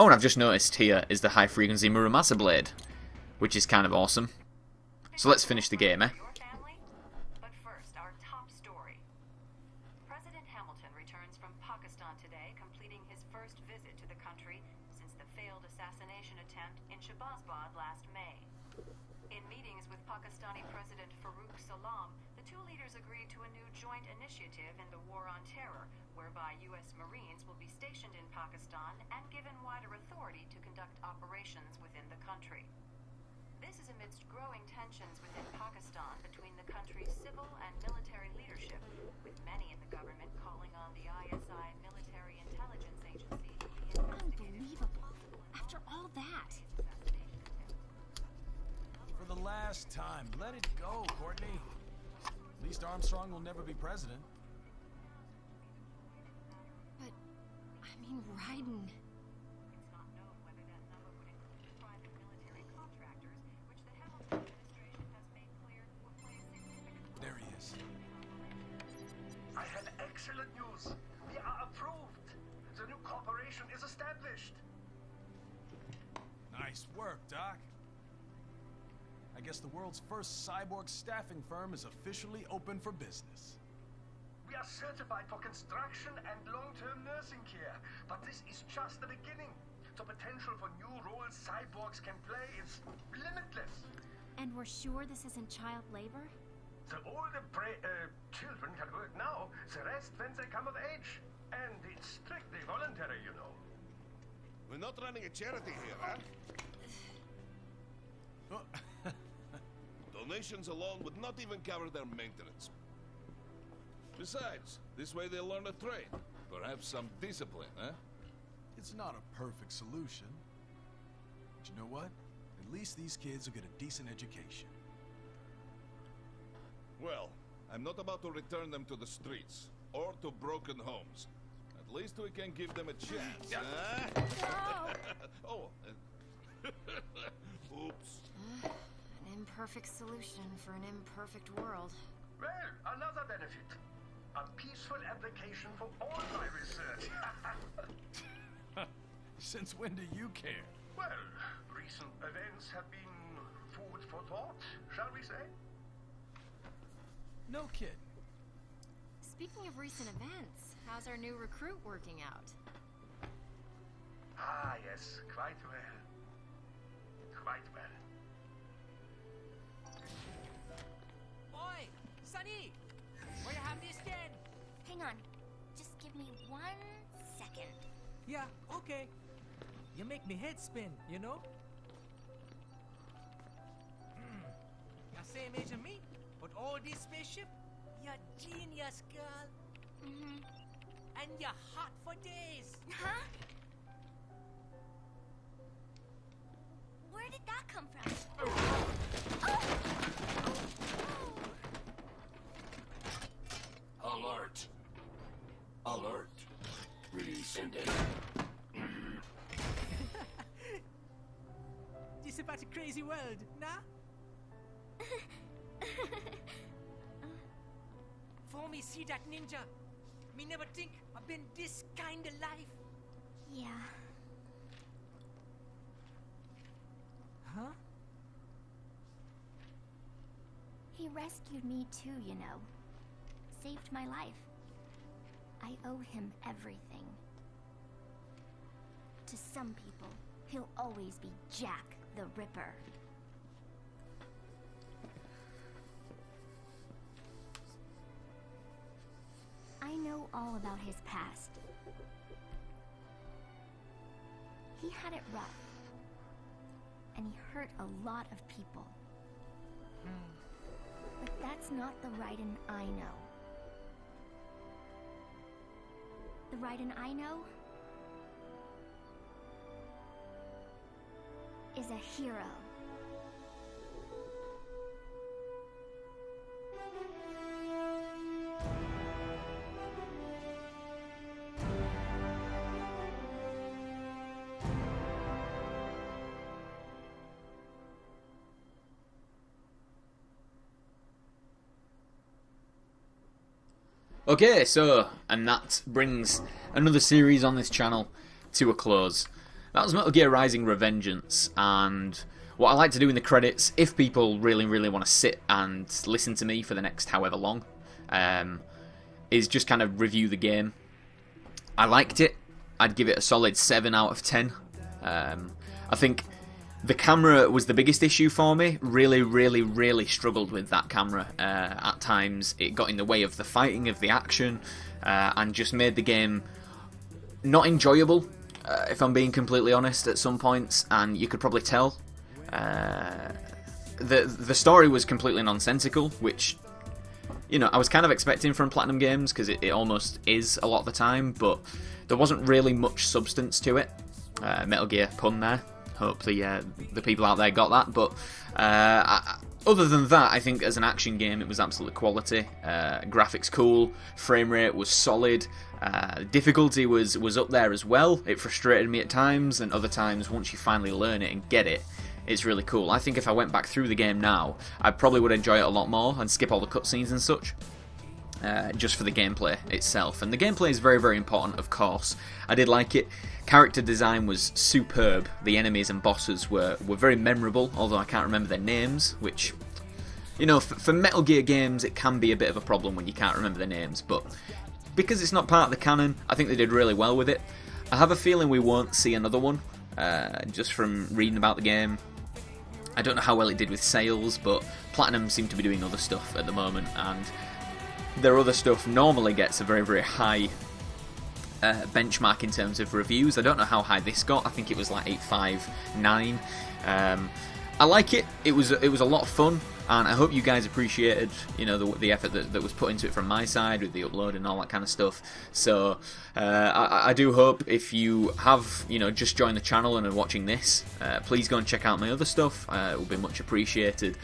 Oh, and I've just noticed here is the high-frequency Muramasa blade, which is kind of awesome. So let's finish the game, eh? But first, our top story. President Hamilton returns from Pakistan today, completing his first visit to the country since the failed assassination attempt in Shahbazbad last May. In meetings with Pakistani President Farooq Salam, the two leaders agreed to a new joint initiative in the war on terror, whereby U.S. Marines will be stationed in Pakistan and given wider authority to conduct operations within the country. This is amidst growing tensions within Pakistan between the country's civil and military leadership, with many in the government calling on the ISI military intelligence agency to be investigated. Unbelievable. After all that. For the last time, let it go, Courtney. At least Armstrong will never be president. But, I mean, Raiden. It's not known whether that number would include private military contractors, which the Hamilton administration has made clear will play a significant role. There he is. I have excellent news. We are approved. The new corporation is established. Nice work, Doc. I guess the world's first cyborg staffing firm is officially open for business. We are certified for construction and long-term nursing care, but this is just the beginning. The potential for new roles cyborgs can play is limitless. And we're sure this isn't child labor? The older children can work now, the rest when they come of age. And it's strictly voluntary, you know. We're not running a charity here, huh? Oh, Donations alone would not even cover their maintenance. Besides, this way they'll learn a trade. Perhaps some discipline, huh? it's not a perfect solution. But you know what? At least these kids will get a decent education. Well, I'm not about to return them to the streets or to broken homes. At least we can give them a chance, huh? No! Oh. Oops. An imperfect solution for an imperfect world. Well, another benefit. A peaceful application for all my research. Since when do you care? Well, recent events have been food for thought, shall we say? No kidding. Speaking of recent events, how's our new recruit working out? Ah, yes, quite well. Quite well. Oi, Sonny! Where you have this then? Hang on. Just give me 1 second. Yeah, okay. You make me head spin, you know? You're same age as me, but all this spaceship, you're genius, girl. Mm-hmm. And you're hot for days. Huh? Where did that come from? Alert. Alert. Rescinding. This about a crazy world, nah? For me see that ninja, me never think I've been this kind of life. Yeah. Huh? He rescued me too, you know. Saved my life. I owe him everything. To some people, he'll always be Jack the Ripper. I know all about his past. He had it rough. And he hurt a lot of people. But that's not the Raiden I know. The Raiden I know is a hero. Okay, so, and that brings another series on this channel to a close. that was Metal Gear Rising Revengeance, and what I like to do in the credits, if people really, really want to sit and listen to me for the next however long, is just kind of review the game. I liked it. I'd give it a solid 7 out of 10. I think the camera was the biggest issue for me. Really, really, really struggled with that camera. At times, it got in the way of the fighting, of the action, and just made the game not enjoyable, if I'm being completely honest, at some points, and you could probably tell. The story was completely nonsensical, which, you know, I was kind of expecting from Platinum Games, because it almost is a lot of the time, but there wasn't really much substance to it. Metal Gear pun there. Hope the people out there got that, but other than that, I think as an action game, it was absolute quality. Graphics cool, frame rate was solid, difficulty was up there as well. It frustrated me at times, and other times, once you finally learn it and get it, it's really cool. I think if I went back through the game now, I probably would enjoy it a lot more and skip all the cutscenes and such. Just for the gameplay itself. And the gameplay is very, very important, of course. I did like it. Character design was superb. The enemies and bosses were very memorable, although I can't remember their names, which, you know, for Metal Gear games, it can be a bit of a problem when you can't remember their names, but because it's not part of the canon, I think they did really well with it. I have a feeling we won't see another one, just from reading about the game. I don't know how well it did with sales, but Platinum seem to be doing other stuff at the moment, and their other stuff normally gets a very, very high benchmark in terms of reviews. I don't know how high this got. I think it was like 8.59. I like it. It was a lot of fun, and I hope you guys appreciated, you know, the effort that was put into it from my side with the upload and all that kind of stuff. So I do hope if you have, you know, just joined the channel and are watching this, please go and check out my other stuff. It will be much appreciated.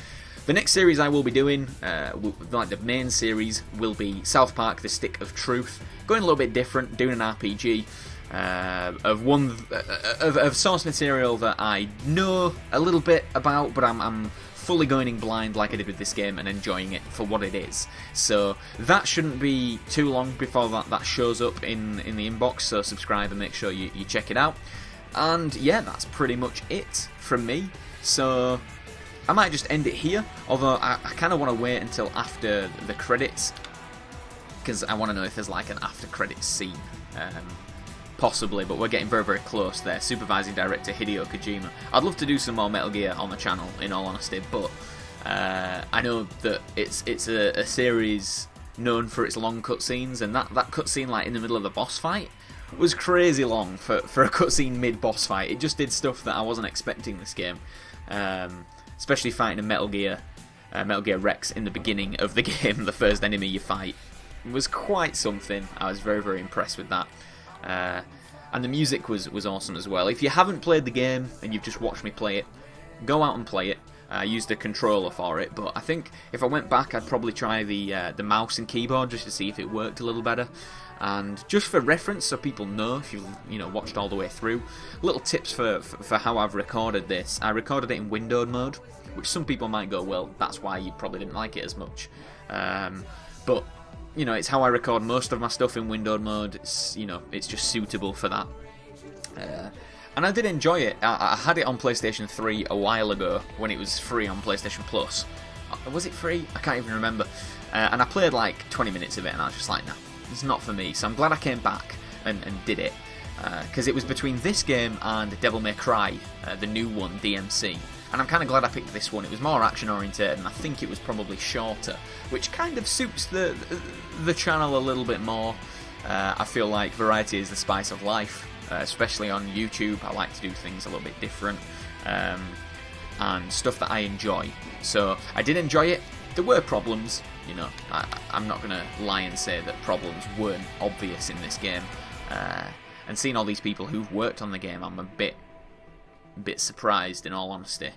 The next series I will be doing, like the main series, will be South Park: The Stick of Truth. Going a little bit different, doing an RPG of source material that I know a little bit about, but I'm fully going in blind like I did with this game and enjoying it for what it is. So that shouldn't be too long before that shows up in the inbox, so subscribe and make sure you check it out. And yeah, that's pretty much it from me. So I might just end it here, although I kind of want to wait until after the credits, because I want to know if there's like an after credits scene. Possibly, but we're getting very, very close there. Supervising director Hideo Kojima. I'd love to do some more Metal Gear on the channel, in all honesty, but I know that it's a series known for its long cutscenes, and that cutscene, like in the middle of the boss fight, was crazy long for a cutscene mid-boss fight. It just did stuff that I wasn't expecting this game. Especially fighting a Metal Gear Rex in the beginning of the game, the first enemy you fight, was quite something. I was very, very impressed with that. And the music was awesome as well. If you haven't played the game and you've just watched me play it, go out and play it. I used a controller for it, but I think if I went back, I'd probably try the mouse and keyboard just to see if it worked a little better. And just for reference, so people know if you've watched all the way through, little tips for how I've recorded this. I recorded it in windowed mode, which some people might go, well, that's why you probably didn't like it as much. But you know, it's how I record most of my stuff in windowed mode. It's, you know, it's just suitable for that. And I did enjoy it. I had it on PlayStation 3 a while ago when it was free on PlayStation Plus. Was it free? I can't even remember. And I played like 20 minutes of it, and I was just like, nah, it's not for me. So I'm glad I came back and did it, because it was between this game and Devil May Cry, the new one, DMC. And I'm kind of glad I picked this one. It was more action oriented, and I think it was probably shorter, which kind of suits the channel a little bit more. I feel like variety is the spice of life, especially on YouTube. I like to do things a little bit different, and stuff that I enjoy. So I did enjoy it. There were problems, you know. I'm not gonna lie and say that problems weren't obvious in this game. And seeing all these people who've worked on the game, I'm a bit surprised, in all honesty.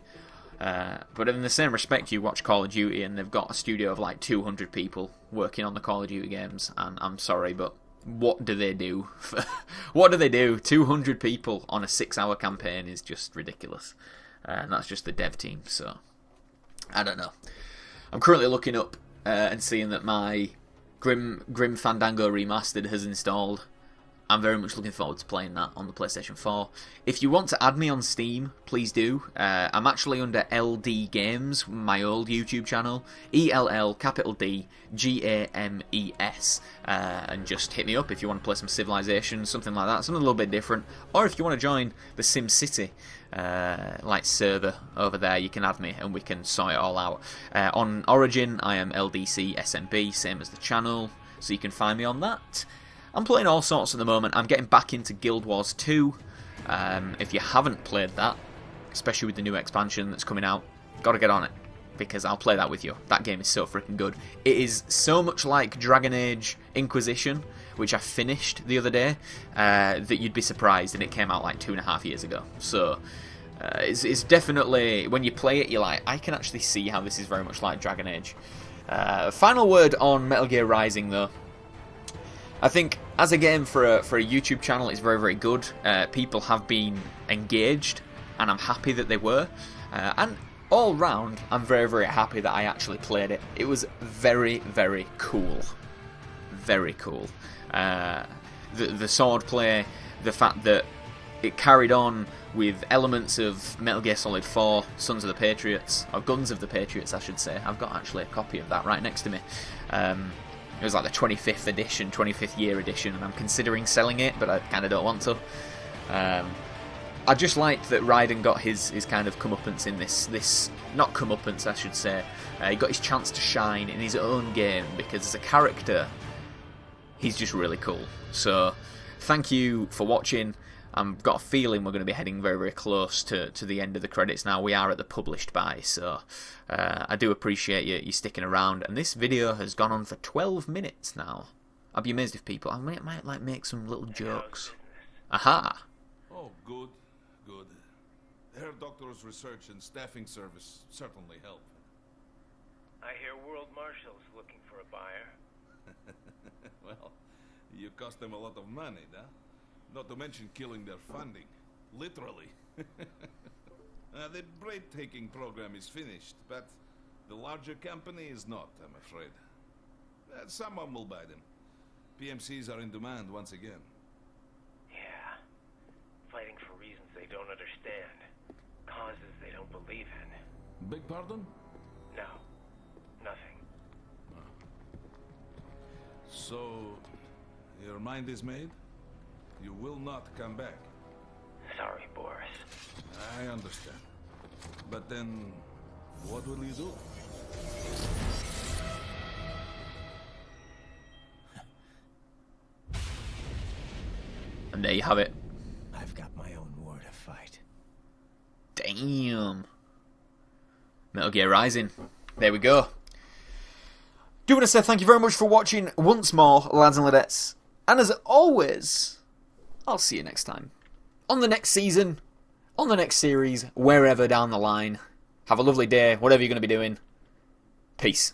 But in the same respect, you watch Call of Duty and they've got a studio of like 200 people working on the Call of Duty games, and I'm sorry, but what do they do? What do they do? 200 people on a 6-hour campaign is just ridiculous. And that's just the dev team, so I don't know. I'm currently looking up and seeing that my Grim Fandango Remastered has installed. I'm very much looking forward to playing that on the PlayStation 4. If you want to add me on Steam, please do. I'm actually under LD Games, my old YouTube channel, ELL_D_GAMES, and just hit me up if you want to play some Civilization, something like that, something a little bit different, or if you want to join the SimCity server over there, you can add me and we can sort it all out. On Origin, I am LDC SMB, same as the channel, so you can find me on that. I'm playing all sorts at the moment. I'm getting back into Guild Wars 2. If you haven't played that, especially with the new expansion that's coming out, gotta get on it, because I'll play that with you. That game is so freaking good. It is so much like Dragon Age Inquisition, which I finished the other day, that you'd be surprised, and it came out like 2.5 years ago. So it's definitely, when you play it, you're like, I can actually see how this is very much like Dragon Age. Final word on Metal Gear Rising, though. I think, as a game for a YouTube channel, it's very, very good. People have been engaged, and I'm happy that they were. And all round, I'm very, very happy that I actually played it. It was very, very cool. Very cool. The swordplay, the fact that it carried on with elements of Metal Gear Solid 4, Sons of the Patriots, or Guns of the Patriots, I should say. I've got actually a copy of that right next to me. It was like the 25th edition, 25th year edition, and I'm considering selling it, but I kind of don't want to. I just liked that Raiden got his kind of comeuppance in this not comeuppance, I should say. He got his chance to shine in his own game, because as a character, he's just really cool. So, thank you for watching. I've got a feeling we're going to be heading very, very close to the end of the credits now. We are at the published by, so I do appreciate you sticking around. And this video has gone on for 12 minutes now. I'd be amazed if people... I might like make some little jokes. Aha! Oh, good, good. Herr Doctor's research and staffing service certainly help. I hear World Marshal's looking for a buyer. Well, you cost them a lot of money, huh? Not to mention killing their funding. Literally. The break-taking program is finished, but the larger company is not, I'm afraid. Someone will buy them. PMCs are in demand once again. Yeah. Fighting for reasons they don't understand. Causes they don't believe in. Beg pardon? No. Nothing. So, your mind is made? You will not come back. Sorry, Boris. I understand. But then, what will you do? And there you have it. I've got my own war to fight. Damn. Metal Gear Rising. There we go. Do want to say thank you very much for watching once more, lads and ladettes. And as always, I'll see you next time. On the next season, on the next series, wherever down the line. Have a lovely day, whatever you're going to be doing. Peace.